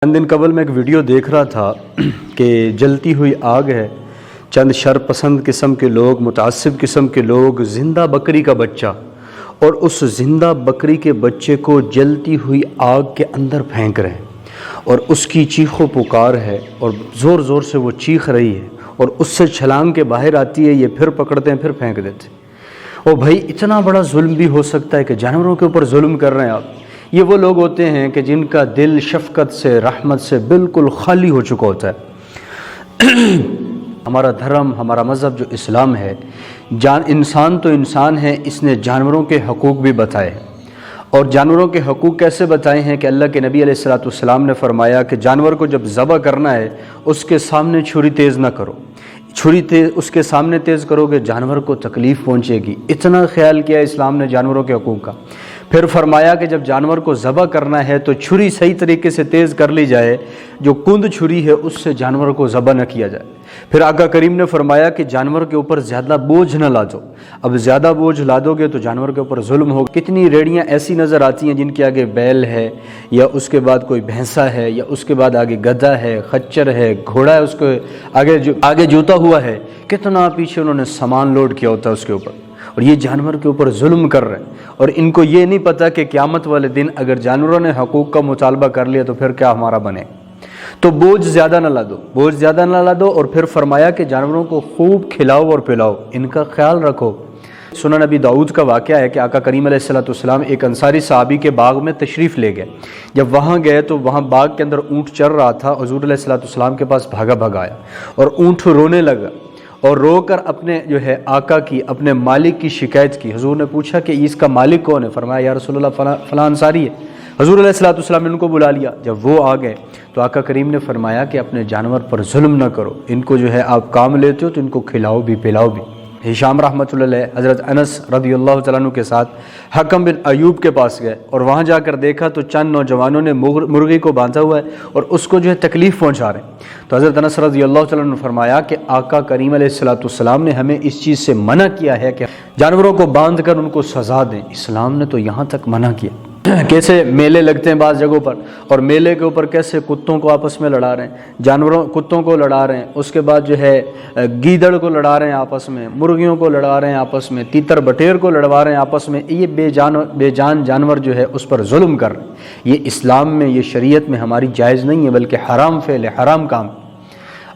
چند دن قبل میں ایک ویڈیو دیکھ رہا تھا کہ جلتی ہوئی آگ ہے، چند شر پسند قسم کے لوگ، متعصب قسم کے لوگ زندہ بکری کا بچہ اور اس زندہ بکری کے بچے کو جلتی ہوئی آگ کے اندر پھینک رہے ہیں، اور اس کی چیخ و پکار ہے اور زور زور سے وہ چیخ رہی ہے اور اس سے چھلانگ کے باہر آتی ہے، یہ پھر پکڑتے ہیں پھر پھینک دیتے ہیں۔ اور بھائی اتنا بڑا ظلم بھی ہو سکتا ہے کہ جانوروں کے اوپر ظلم کر رہے ہیں آپ؟ یہ وہ لوگ ہوتے ہیں کہ جن کا دل شفقت سے، رحمت سے بالکل خالی ہو چکا ہوتا ہے۔ ہمارا دھرم، ہمارا مذہب جو اسلام ہے، انسان تو انسان ہے، اس نے جانوروں کے حقوق بھی بتائے ہیں۔ اور جانوروں کے حقوق کیسے بتائے ہیں کہ اللہ کے نبی علیہ السلام نے فرمایا کہ جانور کو جب ذبح کرنا ہے اس کے سامنے چھری تیز نہ کرو، چھری اس کے سامنے تیز کرو گے جانور کو تکلیف پہنچے گی۔ اتنا خیال کیا اسلام نے جانوروں کے حقوق کا۔ پھر فرمایا کہ جب جانور کو ذبح کرنا ہے تو چھری صحیح طریقے سے تیز کر لی جائے، جو کند چھری ہے اس سے جانور کو ذبح نہ کیا جائے۔ پھر آقا کریم نے فرمایا کہ جانور کے اوپر زیادہ بوجھ نہ لادو، اب زیادہ بوجھ لادو گے تو جانور کے اوپر ظلم ہوگا۔ کتنی ریڑیاں ایسی نظر آتی ہیں جن کے آگے بیل ہے، یا اس کے بعد کوئی بھینسا ہے، یا اس کے بعد آگے گدھا ہے، خچر ہے، گھوڑا ہے، اس کے آگے جوتا ہوا ہے، کتنا پیچھے انہوں نے سامان لوڈ کیا ہوتا ہے اس کے اوپر، اور یہ جانور کے اوپر ظلم کر رہے ہیں۔ اور ان کو یہ نہیں پتہ کہ قیامت والے دن اگر جانوروں نے حقوق کا مطالبہ کر لیا تو پھر کیا ہمارا بنے۔ تو بوجھ زیادہ نہ لادو، بوجھ زیادہ نہ لادو، اور پھر فرمایا کہ جانوروں کو خوب کھلاؤ اور پلاؤ، ان کا خیال رکھو۔ سنن نبی داؤد کا واقعہ ہے کہ آقا کریم علیہ السلام ایک انصاری صحابی کے باغ میں تشریف لے گئے۔ جب وہاں گئے تو وہاں باغ کے اندر اونٹ چر رہا تھا، حضور علیہ السلام کے پاس بھاگا آیا اور اونٹ رونے لگا، اور رو کر اپنے آقا کی، اپنے مالک کی شکایت کی۔ حضور نے پوچھا کہ اس کا مالک کون ہے؟ فرمایا یا رسول اللہ فلاں انصاری ہے۔ حضور علیہ السلام نے ان کو بلا لیا۔ جب وہ آ گئے تو آقا کریم نے فرمایا کہ اپنے جانور پر ظلم نہ کرو، ان کو آپ کام لیتے ہو تو ان کو کھلاؤ بھی پلاؤ بھی۔ ہشام رحمۃ اللہ علیہ حضرت انس رضی اللہ تعالیٰ عنہ کے ساتھ حکم بن ایوب کے پاس گئے، اور وہاں جا کر دیکھا تو چند نوجوانوں نے مرغی کو باندھا ہوا ہے اور اس کو تکلیف پہنچا رہے ہیں۔ تو حضرت انس رضی اللہ تعالیٰ عنہ نے فرمایا کہ آقا کریم علیہ السلام نے ہمیں اس چیز سے منع کیا ہے کہ جانوروں کو باندھ کر ان کو سزا دیں۔ اسلام نے تو یہاں تک منع کیا۔ کیسے میلے لگتے ہیں بعض جگہوں پر، اور میلے کے اوپر کیسے کتوں کو آپس میں لڑا رہے ہیں، کتوں کو لڑا رہے ہیں، اس کے بعد گیدڑ کو لڑا رہے ہیں آپس میں، مرغیوں کو لڑا رہے ہیں آپس میں، تیتر بٹیر کو لڑوا رہے ہیں آپس میں۔ یہ بے جان جانور اس پر ظلم کر رہے ہیں۔ یہ اسلام میں، یہ شریعت میں ہماری جائز نہیں ہے، بلکہ حرام فعل ہے، حرام کام۔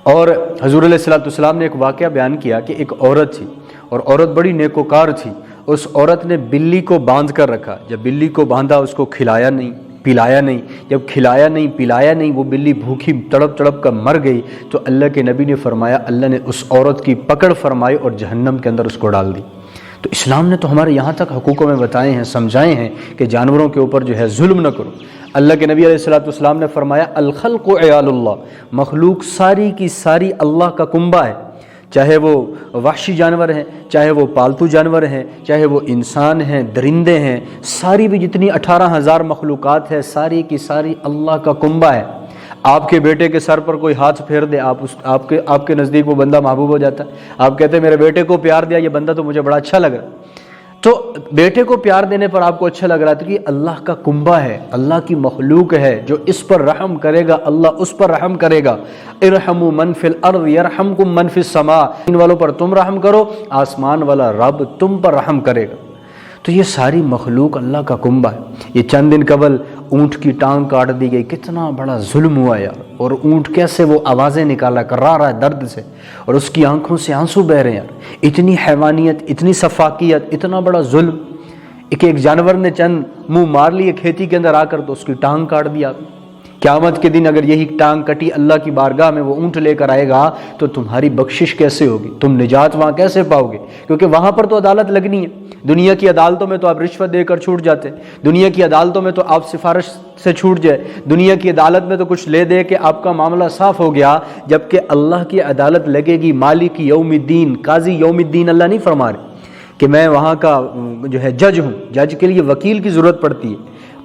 اور حضور علیہ السلام نے ایک واقعہ بیان کیا کہ ایک عورت تھی، اور عورت بڑی نیکوکار تھی۔ اس عورت نے بلی کو باندھ کر رکھا، جب بلی کو باندھا اس کو کھلایا نہیں پلایا نہیں، جب کھلایا نہیں پلایا نہیں وہ بلی بھوکی تڑپ کر مر گئی، تو اللہ کے نبی نے فرمایا اللہ نے اس عورت کی پکڑ فرمائی اور جہنم کے اندر اس کو ڈال دی۔ تو اسلام نے تو ہمارے یہاں تک حقوقوں میں بتائے ہیں، سمجھائے ہیں کہ جانوروں کے اوپر ظلم نہ کرو۔ اللہ کے نبی علیہ السلام نے فرمایا الخلق عیال اللہ، مخلوق ساری کی ساری اللہ کا کنبہ ہے، چاہے وہ وحشی جانور ہیں، چاہے وہ پالتو جانور ہیں، چاہے وہ انسان ہیں، درندے ہیں، ساری بھی جتنی 18,000 مخلوقات ہے، ساری کی ساری اللہ کا کنبہ ہے۔ آپ کے بیٹے کے سر پر کوئی ہاتھ پھیر دے، آپ کے نزدیک وہ بندہ محبوب ہو جاتا ہے۔ آپ کہتے ہیں میرے بیٹے کو پیار دیا، یہ بندہ تو مجھے بڑا اچھا لگ رہا ہے۔ تو بیٹے کو پیار دینے پر آپ کو اچھا لگ رہا تھا کہ اللہ کا کنبہ ہے، اللہ کی مخلوق ہے، جو اس پر رحم کرے گا اللہ اس پر رحم کرے گا۔ ارحموا من فی الارض یرحمکم من فی السماء، ان والوں پر تم رحم کرو، آسمان والا رب تم پر رحم کرے گا۔ تو یہ ساری مخلوق اللہ کا کنبہ ہے۔ یہ چند دن قبل اونٹ کی ٹانگ کاٹ دی گئی، کتنا بڑا ظلم ہوا یار۔ اور اونٹ کیسے وہ آوازیں نکالا کر رہا ہے درد سے، اور اس کی آنکھوں سے آنسو بہ رہے ہیں یار۔ اتنی حیوانیت، اتنی سفاکیت، اتنا بڑا ظلم۔ ایک جانور نے چند منہ مار لیے کھیتی کے اندر آ کر تو اس کی ٹانگ کاٹ دیا۔ قیامت کے دن اگر یہی ٹانگ کٹی اللہ کی بارگاہ میں وہ اونٹ لے کر آئے گا تو تمہاری بخشش کیسے ہوگی؟ تم نجات وہاں کیسے پاؤ گے؟ کیونکہ وہاں پر تو عدالت لگنی ہے۔ دنیا کی عدالتوں میں تو آپ رشوت دے کر چھوٹ جاتے، دنیا کی عدالتوں میں تو آپ سفارش سے چھوٹ جائے، دنیا کی عدالت میں تو کچھ لے دے کہ آپ کا معاملہ صاف ہو گیا، جبکہ اللہ کی عدالت لگے گی، مالک یوم الدین، قاضی یوم الدین اللہ نہیں فرما رہے کہ میں وہاں کا جج ہوں۔ جج کے لیے وکیل کی ضرورت پڑتی ہے،